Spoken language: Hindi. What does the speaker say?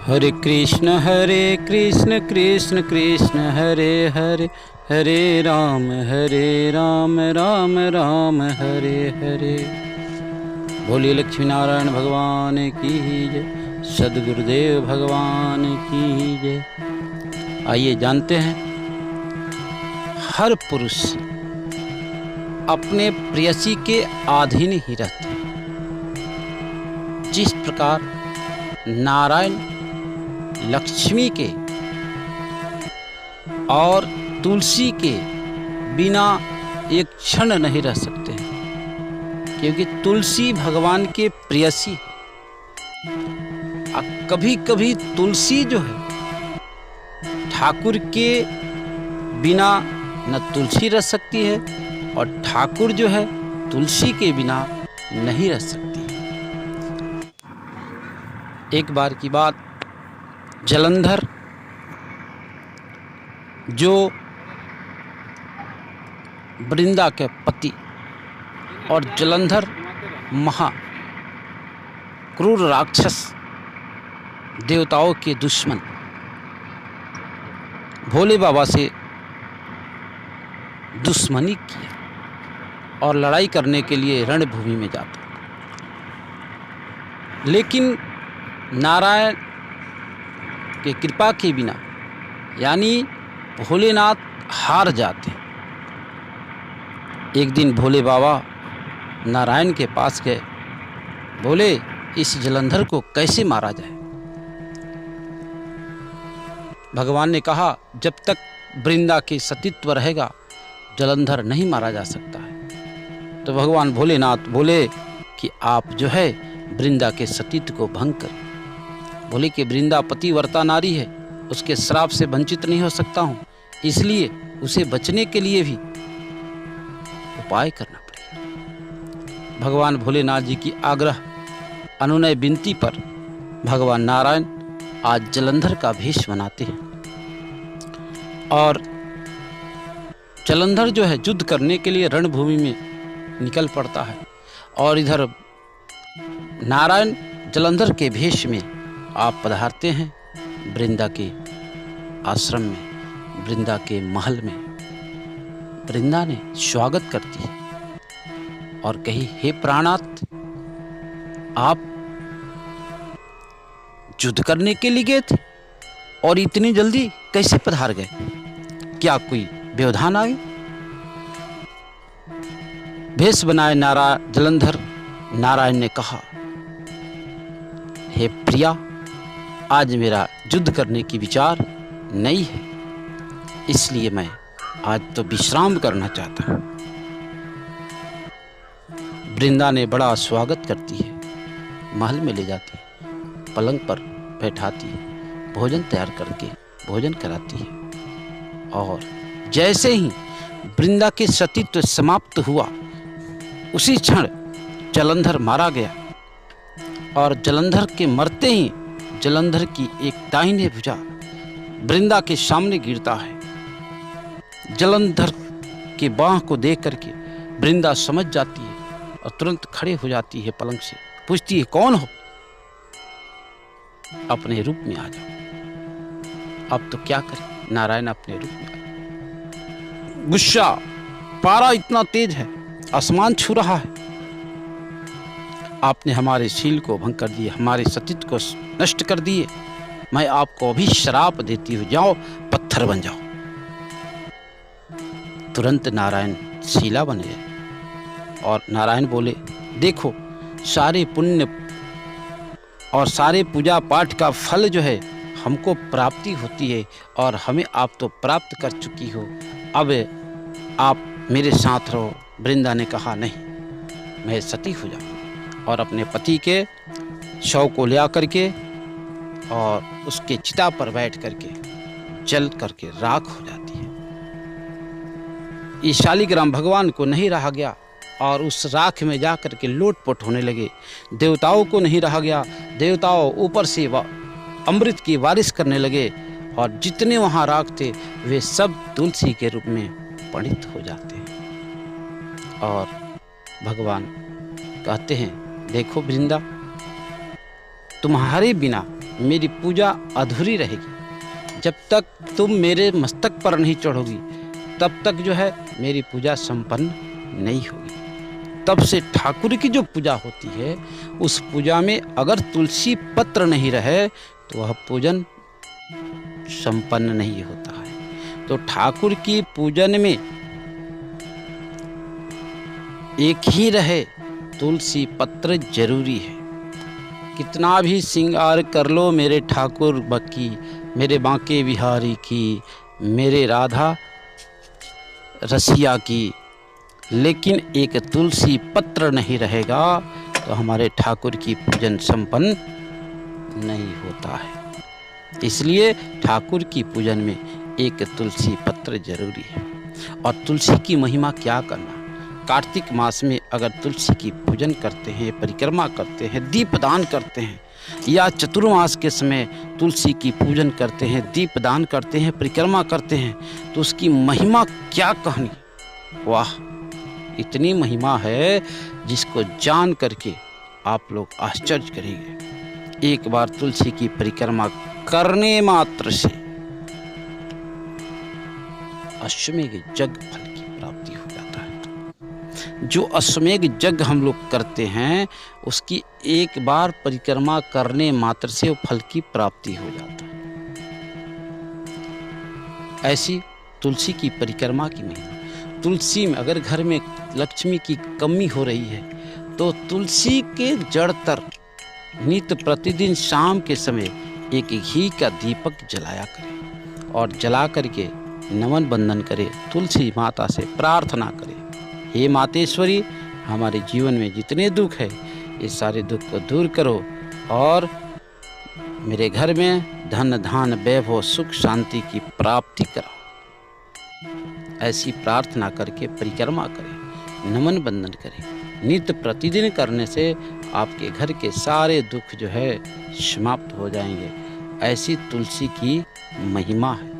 हरे कृष्ण कृष्ण कृष्ण हरे हरे, हरे राम राम राम हरे हरे। बोलिए लक्ष्मी नारायण भगवान की जय, सद्गुरुदेव भगवान की जय। आइए जानते हैं, हर पुरुष अपने प्रेयसी के अधीन ही रहते हैं। जिस प्रकार नारायण लक्ष्मी के और तुलसी के बिना एक क्षण नहीं रह सकते हैं, क्योंकि तुलसी भगवान के प्रेयसी है। कभी कभी तुलसी जो है ठाकुर के बिना न तुलसी रह सकती है, और ठाकुर जो है तुलसी के बिना नहीं रह सकती है। एक बार की बात, जलंधर जो वृंदा के पति और जलंधर महा क्रूर राक्षस, देवताओं के दुश्मन, भोले बाबा से दुश्मनी किया और लड़ाई करने के लिए रणभूमि में जाता। लेकिन नारायण के कृपा के बिना, यानी भोलेनाथ हार जाते। एक दिन भोले बाबा नारायण के पास गए, बोले इस जलंधर को कैसे मारा जाए। भगवान ने कहा, जब तक वृंदा के सतीत्व रहेगा जलंधर नहीं मारा जा सकता है। तो भगवान भोलेनाथ बोले कि आप जो है वृंदा के सतीत्व को भंग करें। बोले कि वृंदा पतिव्रता नारी है, उसके श्राप से वंचित नहीं हो सकता हूँ, इसलिए उसे बचने के लिए भी उपाय करना पड़ेगा। भगवान भोलेनाथ जी की आग्रह अनुनय विनती पर भगवान नारायण आज जलंधर का भेष बनाते हैं, और जलंधर जो है युद्ध करने के लिए रणभूमि में निकल पड़ता है। और इधर नारायण जलंधर के भेष में आप पधारते हैं वृंदा के आश्रम में, वृंदा के महल में। वृंदा ने स्वागत करती है और कही, हे प्राणनाथ, आप युद्ध करने के लिए गए थे और इतनी जल्दी कैसे पधार गए? क्या कोई व्यवधान आ गया? भेष बनाए जलंधर नारायण ने कहा, हे प्रिया, आज मेरा युद्ध करने की विचार नहीं है, इसलिए मैं आज तो विश्राम करना चाहता हूं। वृंदा ने बड़ा स्वागत करती है, महल में ले जाती है, पलंग पर बैठाती है, भोजन तैयार करके भोजन कराती है। और जैसे ही वृंदा के सतीत्व समाप्त हुआ, उसी क्षण जलंधर मारा गया। और जलंधर के मरते ही जलंधर की एक दाहिने भुजा वृंदा के सामने गिरता है। जलंधर के बाह को देख करके वृंदा समझ जाती है और तुरंत खड़े हो जाती है पलंग से, पूछती है, कौन हो? अपने रूप में आ जाओ। अब तो क्या करें? नारायण अपने रूप में आ जाओ। गुस्सा, पारा इतना तेज है, आसमान छू रहा है। आपने हमारे शील को भंग कर दिए, हमारे सतीत्व को नष्ट कर दिए। मैं आपको अभी श्राप देती हूँ, जाओ पत्थर बन जाओ। तुरंत नारायण शीला बन गए और नारायण बोले, देखो, सारे पुण्य और सारे पूजा पाठ का फल जो है हमको प्राप्ति होती है, और हमें आप तो प्राप्त कर चुकी हो, अब आप मेरे साथ रहो। वृंदा ने कहा, नहीं, मैं सती हो जाऊँ। और अपने पति के शव को ले आकर के और उसके चिता पर बैठ करके जल करके राख हो जाती है। ये शालिग्राम भगवान को नहीं रहा गया और उस राख में जा करके लोटपोट होने लगे। देवताओं को नहीं रहा गया, देवताओं ऊपर से अमृत की बारिश करने लगे, और जितने वहाँ राख थे वे सब तुलसी के रूप में परिणत हो जाते हैं। और भगवान कहते हैं, देखो वृंदा, तुम्हारे बिना मेरी पूजा अधूरी रहेगी। जब तक तुम मेरे मस्तक पर नहीं चढ़ोगी तब तक जो है मेरी पूजा संपन्न नहीं होगी। तब से ठाकुर की जो पूजा होती है उस पूजा में अगर तुलसी पत्र नहीं रहे तो वह पूजन संपन्न नहीं होता है। तो ठाकुर की पूजन में एक ही रहे, तुलसी पत्र जरूरी है। कितना भी श्रृंगार कर लो मेरे ठाकुर बकी, मेरे बांके बिहारी की, मेरे राधा रसिया की, लेकिन एक तुलसी पत्र नहीं रहेगा तो हमारे ठाकुर की पूजन संपन्न नहीं होता है। इसलिए ठाकुर की पूजन में एक तुलसी पत्र जरूरी है। और तुलसी की महिमा क्या करना, कार्तिक मास में अगर तुलसी की पूजन करते हैं, परिक्रमा करते हैं, दीपदान करते हैं, या चतुर्मास के समय तुलसी की पूजन करते हैं, दीपदान करते हैं, परिक्रमा करते हैं, तो उसकी महिमा क्या कहनी। वाह, इतनी महिमा है जिसको जान करके आप लोग आश्चर्य करेंगे। एक बार तुलसी की परिक्रमा करने मात्र से अश्वमेघ यज्ञ फल की प्राप्ति हो जाता है। जो अश्वमेघ यज्ञ हम लोग करते हैं उसकी एक बार परिक्रमा करने मात्र से वो फल की प्राप्ति हो जाता है। ऐसी तुलसी की परिक्रमा की महिमा। तुलसी में अगर घर में लक्ष्मी की कमी हो रही है तो तुलसी के जड़ तर नित्य प्रतिदिन शाम के समय एक घी का दीपक जलाया करें और जला करके नमन बंदन करें, तुलसी माता से प्रार्थना करें, हे मातेश्वरी हमारे जीवन में जितने दुख है ये सारे दुख को दूर करो और मेरे घर में धन धान वैभव सुख शांति की प्राप्ति कराओ। ऐसी प्रार्थना करके परिक्रमा करें, नमन बंदन करें। नित्य प्रतिदिन करने से आपके घर के सारे दुख जो है समाप्त हो जाएंगे। ऐसी तुलसी की महिमा है।